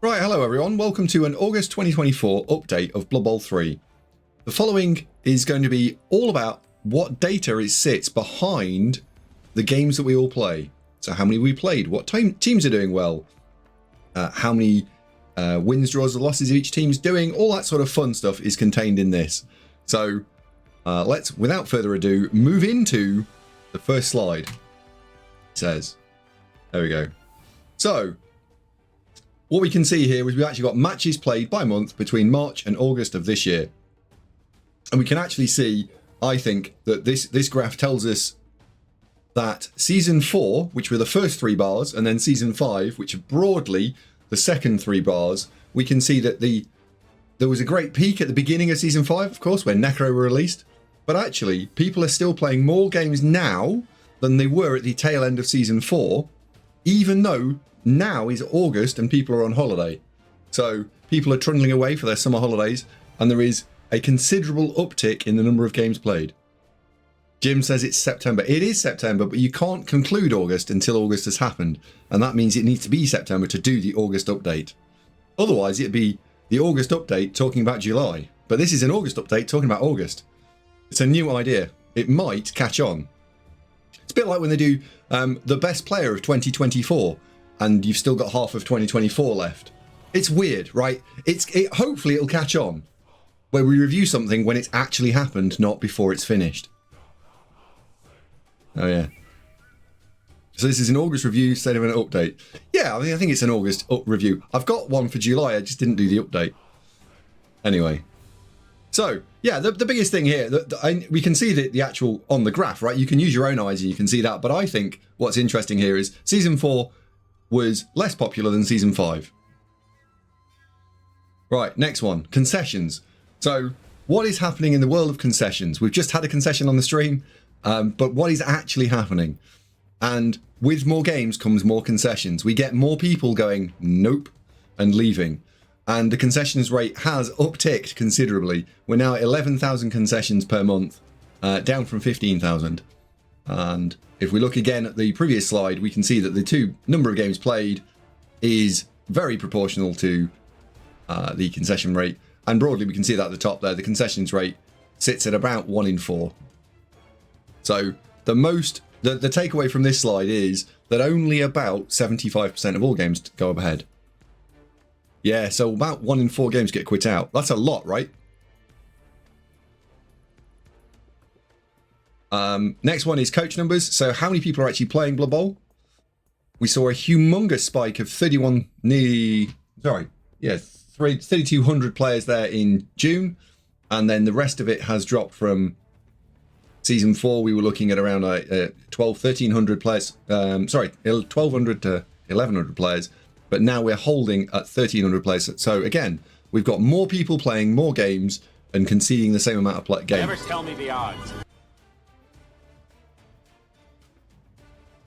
Right, hello everyone. Welcome to an August 2024 update of Blood Bowl 3. The following is going to be all about what data sits behind the games that we all play. So how many we played, what teams are doing well, how many wins, draws, or losses each team's doing, all that sort of fun stuff is contained in this. So let's, without further ado, move into the first slide. It says, there we go. So, what we can see here is we've actually got matches played by month between March and August of this year. And we can actually see, I think, that this graph tells us that Season 4, which were the first 3 bars, and then Season 5, which are broadly the second 3 bars, we can see that there was a great peak at the beginning of Season 5, of course, when Necro were released. But actually, people are still playing more games now than they were at the tail end of Season 4, even though now is August and people are on holiday. So people are trundling away for their summer holidays, and there is a considerable uptick in the number of games played. Jim says it's September. It is September, but you can't conclude August until August has happened, and that means it needs to be September to do the August update. Otherwise, it'd be the August update talking about July, but this is an August update talking about August. It's a new idea. It might catch on. It's a bit like when they do the best player of 2024, and you've still got half of 2024 left. It's weird, right? Hopefully it'll catch on, where we review something when it's actually happened, not before it's finished. Oh yeah. So this is an August review instead of an update. Yeah, I think it's an August review. I've got one for July, I just didn't do the update. Anyway. So, yeah, the biggest thing here, we can see the actual on the graph, right? You can use your own eyes and you can see that. But I think what's interesting here is Season 4 was less popular than Season 5. Right, next one, concessions. So what is happening in the world of concessions? We've just had a concession on the stream, but what is actually happening? And with more games comes more concessions. We get more people going, nope, and leaving. And the concessions rate has upticked considerably. We're now at 11,000 concessions per month, down from 15,000. And if we look again at the previous slide, we can see that the number of games played is very proportional to the concession rate. And broadly, we can see that at the top there, the concessions rate sits at about 1 in 4. So the takeaway from this slide is that only about 75% of all games go ahead. Yeah, so about 1 in 4 games get quit out. That's a lot, right? Next one is coach numbers. So how many people are actually playing Blood Bowl? We saw a humongous spike of 3,200 players there in June. And then the rest of it has dropped from Season 4. We were looking at around 1,300 players. 1,200 to 1,100 players. But now we're holding at 1,300 players. So again, we've got more people playing more games and conceding the same amount of games. Never tell me the odds.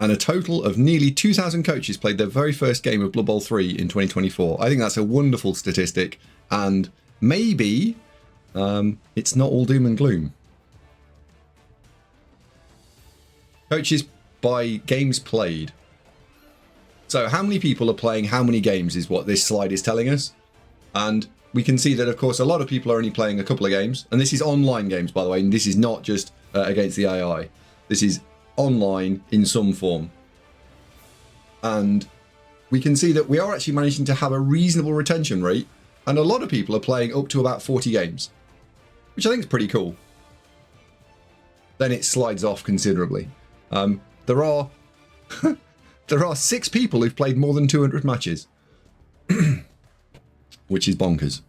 And a total of nearly 2,000 coaches played their very first game of Blood Bowl 3 in 2024. I think that's a wonderful statistic, and maybe it's not all doom and gloom. Coaches by games played. So how many people are playing how many games is what this slide is telling us. And we can see that, of course, a lot of people are only playing a couple of games. And this is online games, by the way, and this is not just against the AI. This is online in some form. And we can see that we are actually managing to have a reasonable retention rate, and a lot of people are playing up to about 40 games, which I think is pretty cool. Then it slides off considerably. There are 6 people who've played more than 200 matches, which is bonkers.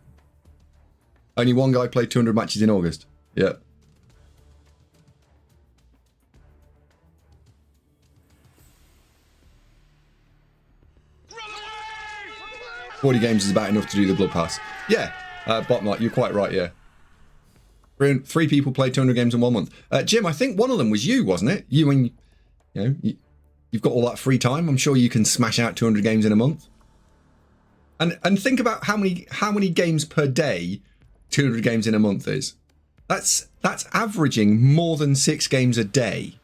Only one guy played 200 matches in August. Yeah. 40 games is about enough to do the Blood Pass. Yeah, Botnot, you're quite right, yeah. 3 people played 200 games in 1 month. Jim, I think one of them was you, wasn't it? You've got all that free time. I'm sure you can smash out 200 games in a month. And think about how many games per day 200 games in a month is. That's averaging more than 6 games a day.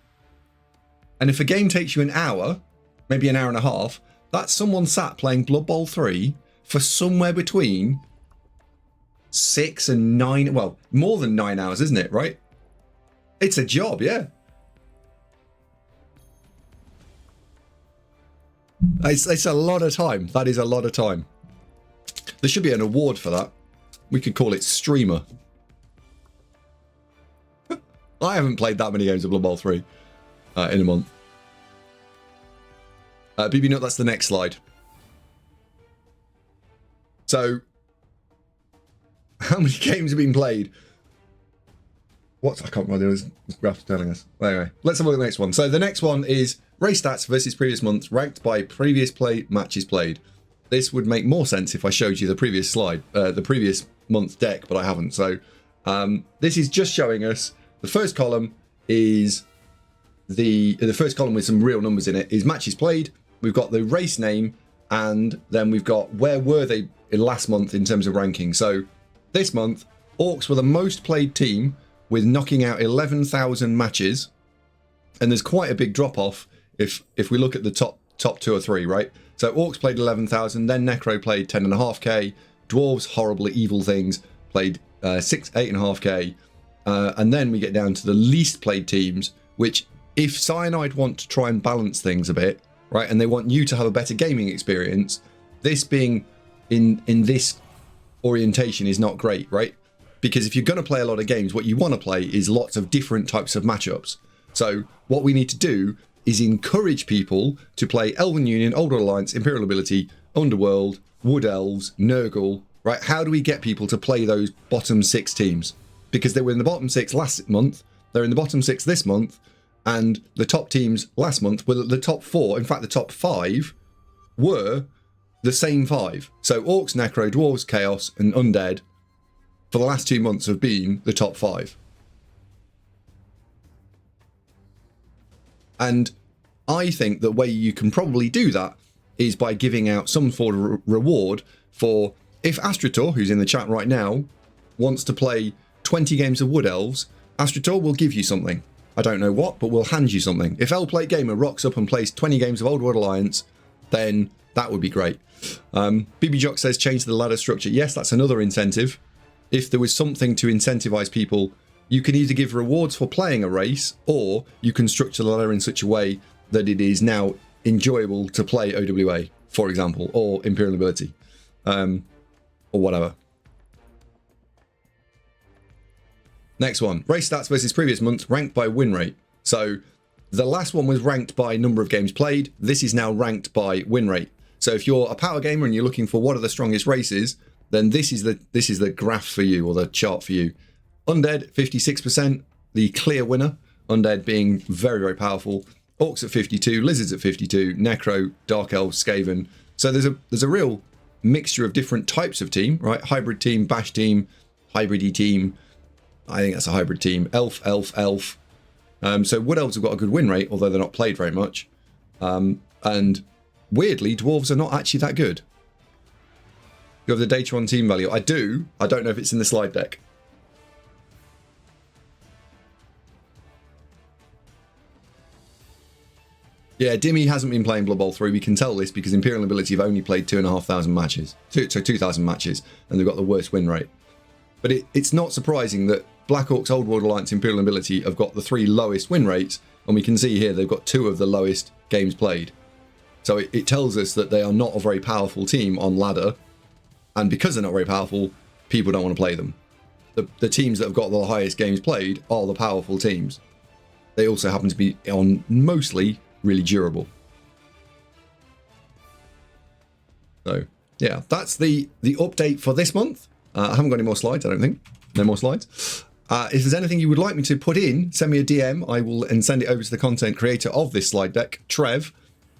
And if a game takes you an hour, maybe an hour and a half, that's someone sat playing Blood Bowl 3 for somewhere between 6 and 9, well, more than 9 hours, isn't it, right? It's a job, yeah. It's a lot of time. That is a lot of time. There should be an award for that. We could call it streamer. I haven't played that many games of Blood Bowl 3 in a month. BB Nut, that's the next slide. So, how many games have been played? What? I can't remember what this graph's telling us. Anyway, let's have a look at the next one. So the next one is race stats versus previous month, ranked by previous matches played. This would make more sense if I showed you the previous slide, the previous month deck, but I haven't. So this is just showing us the first column is the first column with some real numbers in it is matches played. We've got the race name, and then we've got where were they in last month in terms of ranking. So this month, Orcs were the most played team with knocking out 11,000 matches, and there's quite a big drop off if we look at the top 2 or 3, right? So Orcs played 11,000, then Necro played 10.5k, Dwarves, horrible evil things, played 8.5k, and then we get down to the least played teams, which if Cyanide want to try and balance things a bit, right, and they want you to have a better gaming experience, this being in this orientation is not great, right? Because if you're going to play a lot of games, what you want to play is lots of different types of matchups. So what we need to do is encourage people to play Elven Union, Old World Alliance, Imperial Ability, Underworld, Wood Elves, Nurgle, right? How do we get people to play those bottom 6 teams? Because they were in the bottom 6 last month, they're in the bottom 6 this month, and the top teams last month were the top 4, in fact the top 5 were the same 5. So Orcs, Necro, Dwarves, Chaos and Undead for the last 2 months have been the top 5. And I think the way you can probably do that is by giving out some sort of reward for, if Astrator, who's in the chat right now, wants to play 20 games of Wood Elves, Astrator will give you something. I don't know what, but we'll hand you something. If L-Plate Gamer rocks up and plays 20 games of Old World Alliance, then that would be great. BB Jock says change the ladder structure. Yes, that's another incentive. If there was something to incentivize people, you can either give rewards for playing a race, or you can structure the ladder in such a way that it is now enjoyable to play OWA, for example, or Imperial Ability, or whatever. Next one, race stats versus previous month, ranked by win rate. So the last one was ranked by number of games played. This is now ranked by win rate. So if you're a power gamer and you're looking for what are the strongest races, then this is the graph for you, or the chart for you. Undead 56%, the clear winner. Undead being very, very powerful. Orcs at 52, Lizards at 52, Necro, Dark Elves, Skaven. So there's a real mixture of different types of team, right? Hybrid team, bash team, hybridy team. I think that's a hybrid team. Elf, elf, elf. So Wood Elves have got a good win rate, although they're not played very much. And weirdly, Dwarves are not actually that good. You have the data on team value. I do. I don't know if it's in the slide deck. Yeah, Dimmy hasn't been playing Blood Bowl 3. We can tell this because Imperial Ability have only played 2,500 matches. 2,000 matches, and they've got the worst win rate. But it's not surprising that Black Orcs, Old World Alliance, Imperial Ability have got the 3 lowest win rates, and we can see here they've got 2 of the lowest games played. So it tells us that they are not a very powerful team on ladder, and because they're not very powerful, people don't want to play them. The teams that have got the highest games played are the powerful teams. They also happen to be on mostly really durable. So yeah, that's the update for this month. I haven't got any more slides, I don't think. No more slides. If there's anything you would like me to put in, send me a DM. I will and send it over to the content creator of this slide deck, Trev,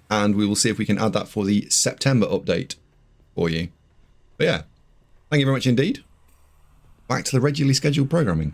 and we will see if we can add that for the September update for you. But yeah, thank you very much indeed. Back to the regularly scheduled programming.